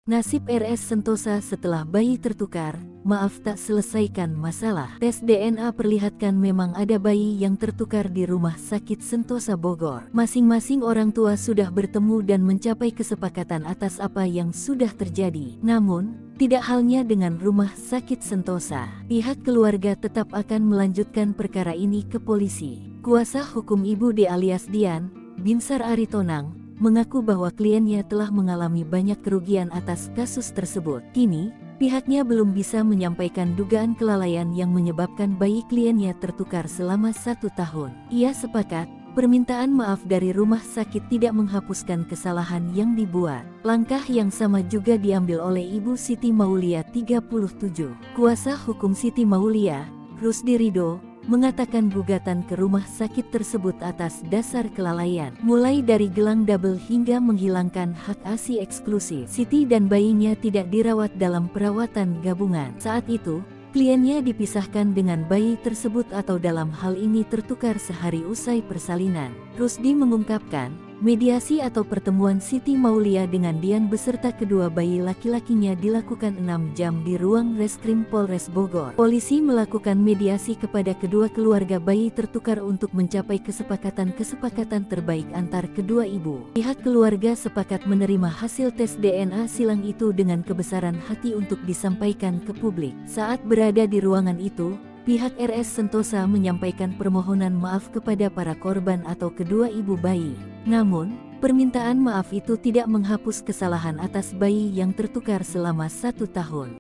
Nasib RS Sentosa setelah bayi tertukar, maaf tak selesaikan masalah. Tes DNA perlihatkan memang ada bayi yang tertukar di Rumah Sakit Sentosa Bogor. Masing-masing orang tua sudah bertemu dan mencapai kesepakatan atas apa yang sudah terjadi. Namun, tidak halnya dengan Rumah Sakit Sentosa. Pihak keluarga tetap akan melanjutkan perkara ini ke polisi. Kuasa hukum Ibu D alias Dian, Binsar Aritonang, mengaku bahwa kliennya telah mengalami banyak kerugian atas kasus tersebut. Kini, pihaknya belum bisa menyampaikan dugaan kelalaian yang menyebabkan bayi kliennya tertukar selama 1 tahun. Ia sepakat, permintaan maaf dari rumah sakit tidak menghapuskan kesalahan yang dibuat. Langkah yang sama juga diambil oleh Ibu Siti Maulia 37. Kuasa hukum Siti Maulia, Rusdi Ridho, mengatakan gugatan ke rumah sakit tersebut atas dasar kelalaian, mulai dari gelang double hingga menghilangkan hak ASI eksklusif. Siti dan bayinya tidak dirawat dalam perawatan gabungan. Saat itu, kliennya dipisahkan dengan bayi tersebut atau dalam hal ini tertukar sehari usai persalinan. Rusdi mengungkapkan, mediasi atau pertemuan Siti Maulia dengan Dian beserta kedua bayi laki-lakinya dilakukan 6 jam di ruang reskrim Polres Bogor. Polisi melakukan mediasi kepada kedua keluarga bayi tertukar untuk mencapai kesepakatan terbaik antar kedua ibu. Pihak keluarga sepakat menerima hasil tes DNA silang itu dengan kebesaran hati untuk disampaikan ke publik. Saat berada di ruangan itu, pihak RS Sentosa menyampaikan permohonan maaf kepada para korban atau kedua ibu bayi. Namun, permintaan maaf itu tidak menghapus kesalahan atas bayi yang tertukar selama 1 tahun.